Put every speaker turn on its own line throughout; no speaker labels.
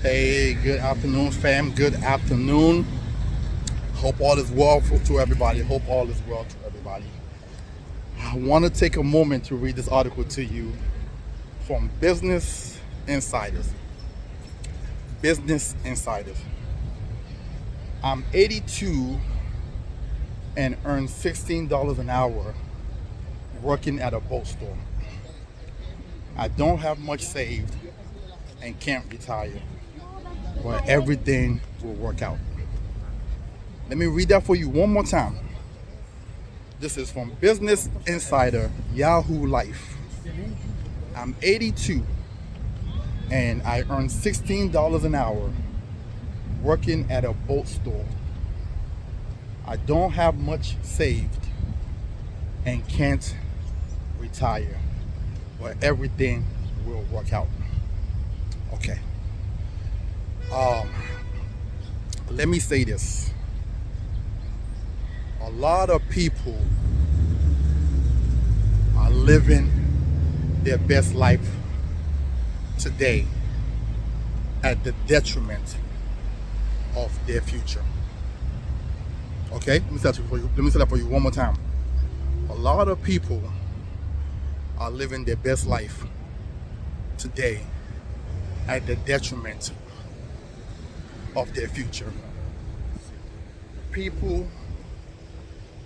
Hey, good afternoon, fam. Good afternoon. Hope all is well to everybody. Hope all is well to everybody. I want to take a moment to read this article to you from Business Insiders. Business Insiders. I'm 82 and earn $16 an hour working at a boat store. I don't have much saved and can't retire, but everything will work out. Let me read that for you one more time. This is from Business Insider, Yahoo Life. I'm 82 and I earn $16 an hour working at a boat store. I don't have much saved and can't retire, but everything will work out. Okay. Let me say this. A lot of people are living their best life today at the detriment of their future. Okay? Let me say that for you one more time. A lot of people are living their best life today at the detriment of their future. People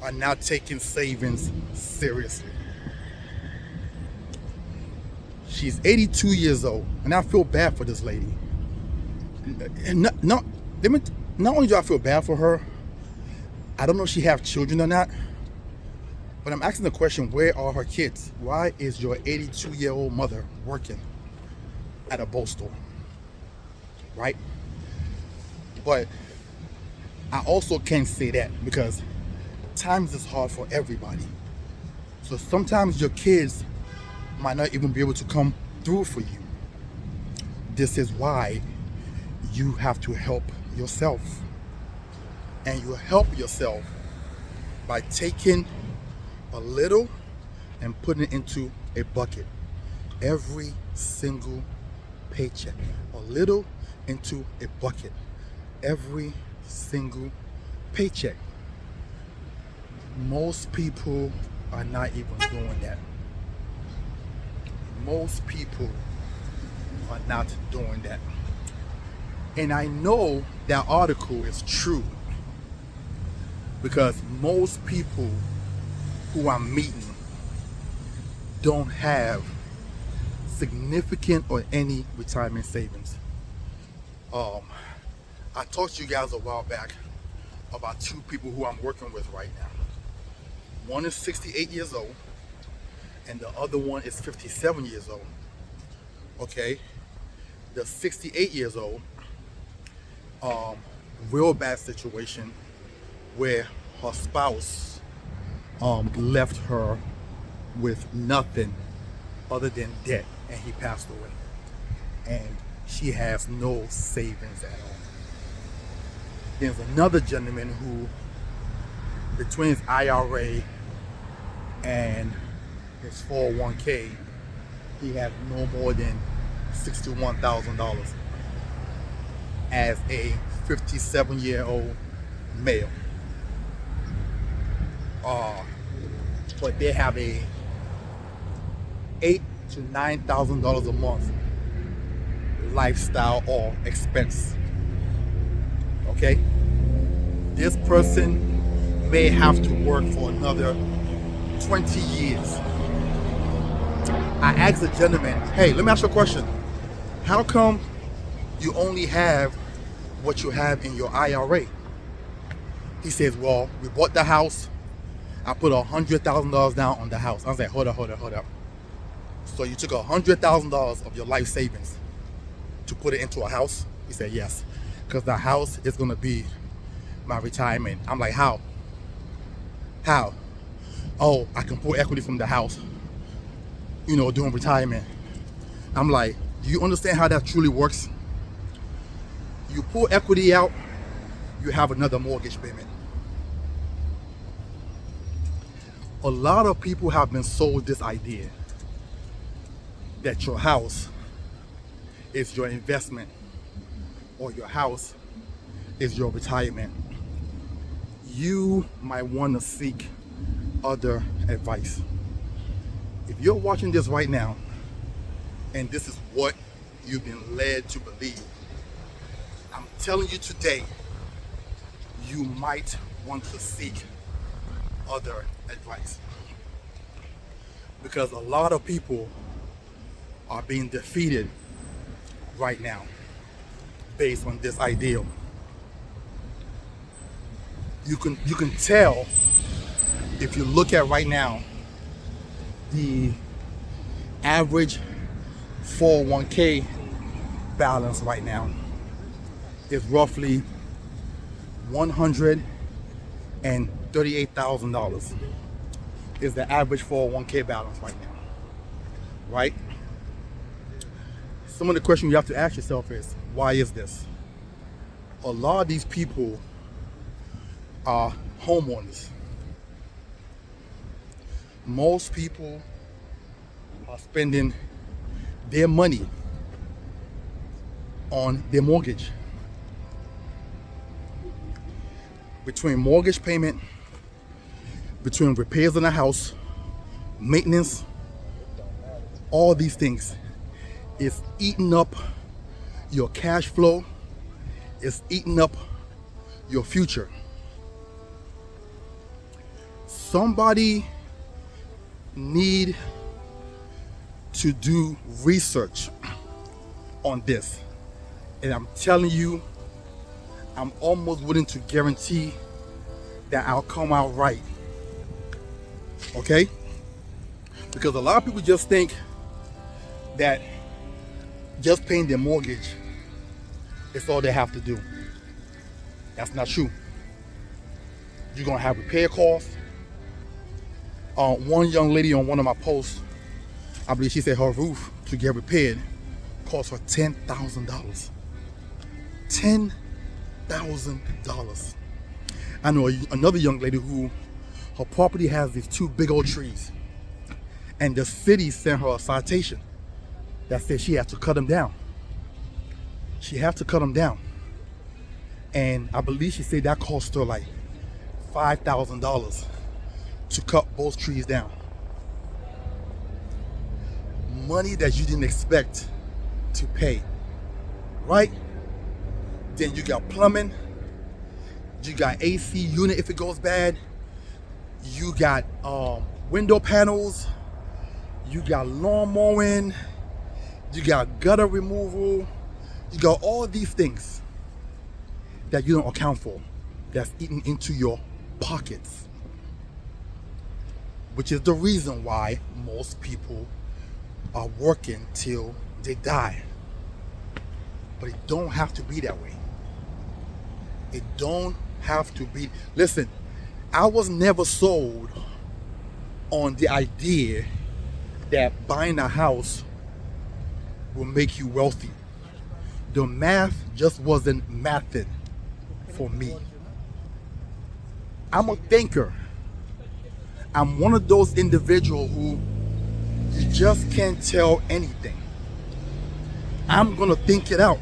are not taking savings seriously. She's 82 years old, and I feel bad for this lady. And not only do I feel bad for her, I don't know if she have children or not, but I'm asking the question, where are her kids? Why is your 82-year-old mother working at a boat store? Right? But I also can't say that because times is hard for everybody. So sometimes your kids might not even be able to come through for you. This is why you have to help yourself. And you help yourself by taking a little and putting it into a bucket every single paycheck. A little into a bucket every single paycheck. Most people are not even doing that. Most people are not doing that. And I know that article is true because most people who I'm meeting don't have significant or any retirement savings. I talked to you guys a while back about two people who I'm working with right now. One is 68 years old and the other one is 57 years old. Okay, the 68 years old, real bad situation where her spouse left her with nothing other than debt, and he passed away, and she has no savings at all. There's another gentleman who, between his IRA and his 401k, he has no more than $61,000 as a 57-year-old male. But they have a $8,000 to $9,000 a month lifestyle or expense. Okay? This person may have to work for another 20 years. I asked the gentleman, hey, let me ask you a question. How come you only have what you have in your IRA? He says, well, we bought the house. I put $100,000 down on the house. I was like, hold up. So you took $100,000 of your life savings to put it into a house? He said, yes, because the house is going to be my retirement. I'm like, how? Oh, I can pull equity from the house, during retirement. I'm like, do you understand how that truly works? You pull equity out, you have another mortgage payment. A lot of people have been sold this idea that your house is your investment or your house is your retirement, you might want to seek other advice. If you're watching this right now and this is what you've been led to believe, I'm telling you today, you might want to seek other advice. Because a lot of people are being defeated right now based on this ideal. You can tell if you look at right now the average 401k balance right now is roughly $138,000 is the average 401k balance right now, right? Some of the questions you have to ask yourself is, why is this? A lot of these people are homeowners. Most people are spending their money on their mortgage. Between mortgage payment, between repairs on the house, maintenance, all these things is eating up your cash flow, it's eating up your future. Somebody need to do research on this. And I'm telling you, I'm almost willing to guarantee that I'll come out right. Okay? Because a lot of people just think that just paying their mortgage is all they have to do. That's not true. You're gonna have repair costs. One young lady on one of my posts, I believe she said her roof to get repaired cost her $10,000. $10,000. I know another young lady who her property has these two big old trees, and the city sent her a citation that said she had to cut them down. She had to cut them down, and I believe she said that cost her like $5,000 to cut both trees down. Money that you didn't expect to pay, right? Then you got plumbing, you got AC unit if it goes bad, you got window panels, you got lawn mowing, you got gutter removal, you got all these things that you don't account for, that's eating into your pockets. Which is the reason why most people are working till they die. But it don't have to be that way. It don't have to be. Listen, I was never sold on the idea that buying a house will make you wealthy. The math just wasn't mathing for me. I'm a thinker. I'm one of those individuals who you just can't tell anything. I'm gonna think it out.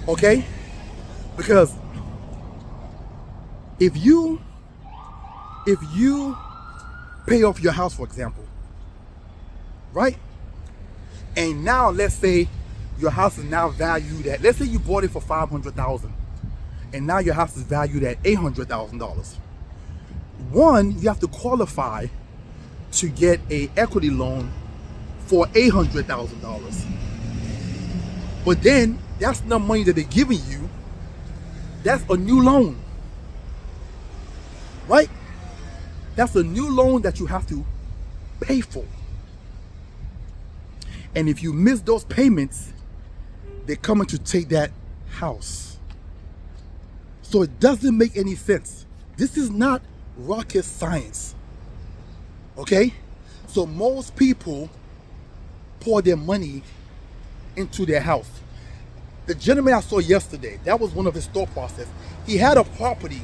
Okay? Because if you pay off your house, for example, right? And now let's say your house is now valued at, let's say you bought it for $500,000 and now your house is valued at $800,000. One, you have to qualify to get an equity loan for $800,000. But then that's not money that they're giving you. That's a new loan, right? That's a new loan that you have to pay for. And if you miss those payments, they're coming to take that house. So it doesn't make any sense. This is not rocket science. Okay? So most people pour their money into their house. The gentleman I saw yesterday, that was one of his thought process. He had a property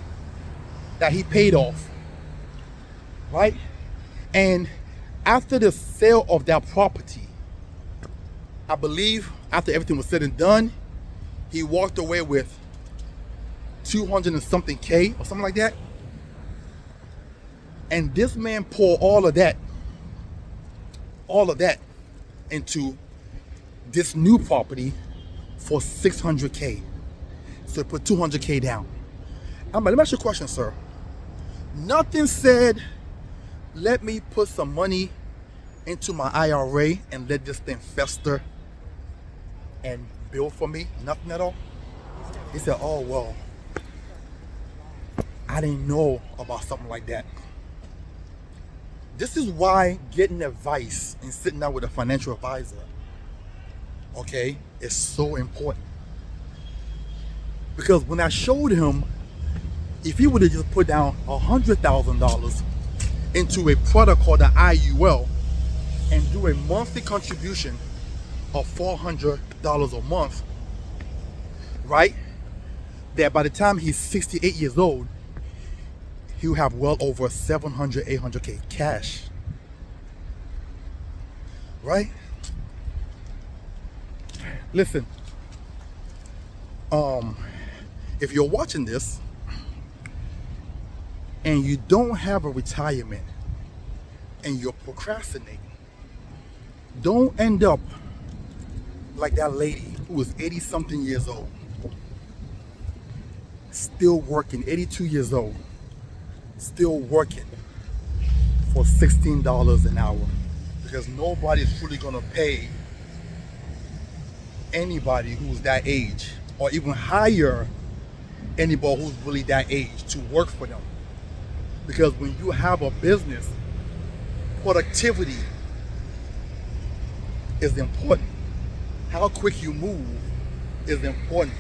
that he paid off, right? And after the sale of that property, I believe after everything was said and done, He walked away with 200 and something K or something like that. And this man poured all of that into this new property for 600K. So he put 200K down. Let me ask you a question, sir. Nothing said, let me put some money into my IRA and let this thing fester and build for me. Nothing at all. He said, oh, well, I didn't know about something like that. This is why getting advice and sitting down with a financial advisor, okay, is so important. Because when I showed him, if he would have just put down $100,000 into a product called the IUL and do a monthly contribution of $400 a month, right? That by the time he's 68 years old, he'll have well over 700, 800K cash, right? Listen, if you're watching this and you don't have a retirement and you're procrastinating, don't end up like that lady who was 80 something years old, still working, 82 years old, still working for $16 an hour, because nobody's truly gonna pay anybody who's that age, or even hire anybody who's really that age to work for them. Because when you have a business, productivity is important. How quick you move is important.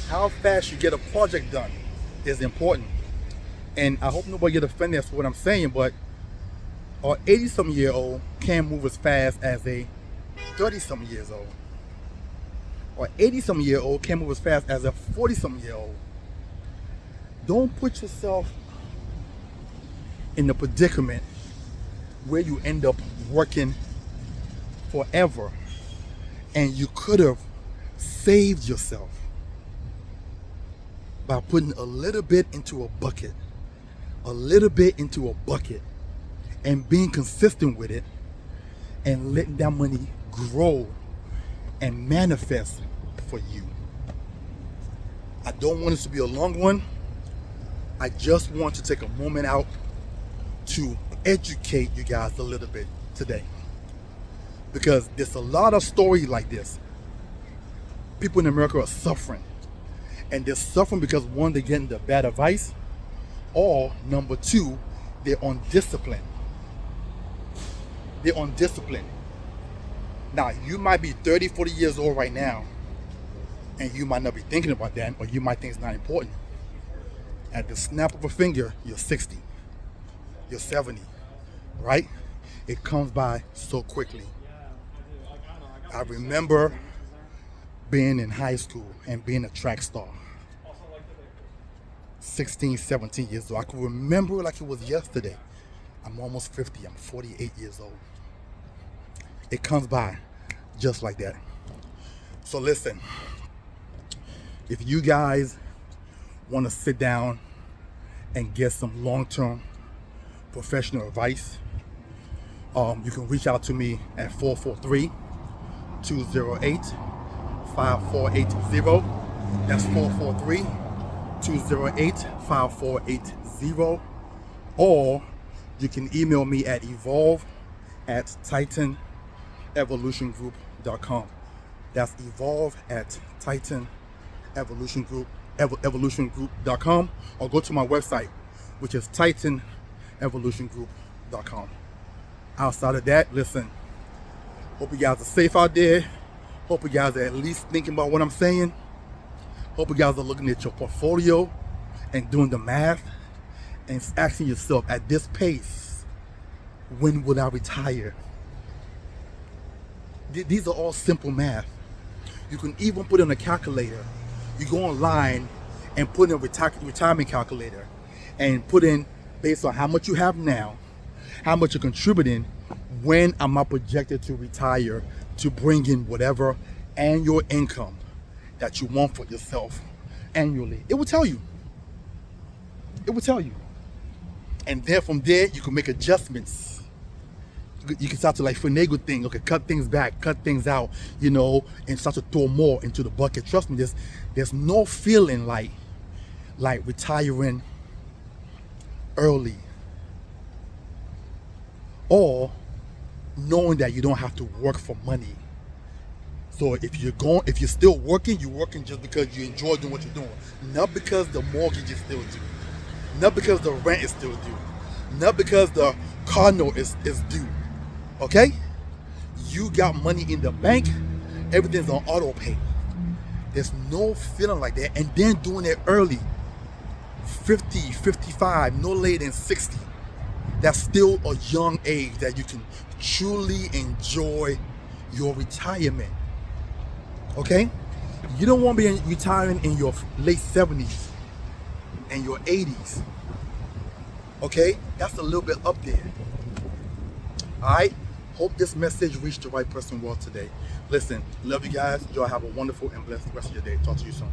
How fast you get a project done is important. And I hope nobody get offended for what I'm saying, but an 80-something year old can't move as fast as a 30-something years old. Or 80-something year old can't move as fast as a 40-something year old. Don't put yourself in the predicament where you end up working forever, and you could have saved yourself by putting a little bit into a bucket, and being consistent with it, and letting that money grow and manifest for you. I don't want this to be a long one. I just want to take a moment out to educate you guys a little bit today, because there's a lot of stories like this. People in America are suffering, and they're suffering because, one, they're getting the bad advice, or number two, they're undisciplined. Now, you might be 30, 40 years old right now, and you might not be thinking about that, or you might think it's not important. At the snap of a finger, you're 60, you're 70, right? It comes by so quickly. I remember being in high school and being a track star. 16, 17 years old. I can remember it like it was yesterday. I'm almost 50. I'm 48 years old. It comes by just like that. So listen, if you guys want to sit down and get some long-term professional advice, you can reach out to me at 443-208-5480. That's 443-208-5480. Or you can email me at evolve@titanevolutiongroup.com. That's evolve@titanevolutiongroup.com, or go to my website, which is titanevolutiongroup.com. Outside of that, listen, hope you guys are safe out there. Hope you guys are at least thinking about what I'm saying. Hope you guys are looking at your portfolio and doing the math and asking yourself, at this pace, when will I retire? These are all simple math. You can even put in a calculator. You go online and put in a retirement calculator and put in, based on how much you have now, how much you're contributing, when am I projected to retire, to bring in whatever annual income that you want for yourself annually. It will tell you. It will tell you. And then from there, you can make adjustments. You can start to like finagle things, okay, cut things back, cut things out, and start to throw more into the bucket. Trust me, there's no feeling like retiring early, or knowing that you don't have to work for money. So if you're still working, you're working just because you enjoy doing what you're doing, not because the mortgage is still due, not because the rent is still due, not because the car note is due. Okay? You got money in the bank, everything's on auto pay. There's no feeling like that. And then doing it early, 50, 55, no later than 60. That's still a young age that you can truly enjoy your retirement. Okay? You don't want to be retiring in your late 70s and your 80s. Okay? That's a little bit up there. Alright? Hope this message reached the right person well today. Listen, love you guys. Y'all have a wonderful and blessed rest of your day. Talk to you soon.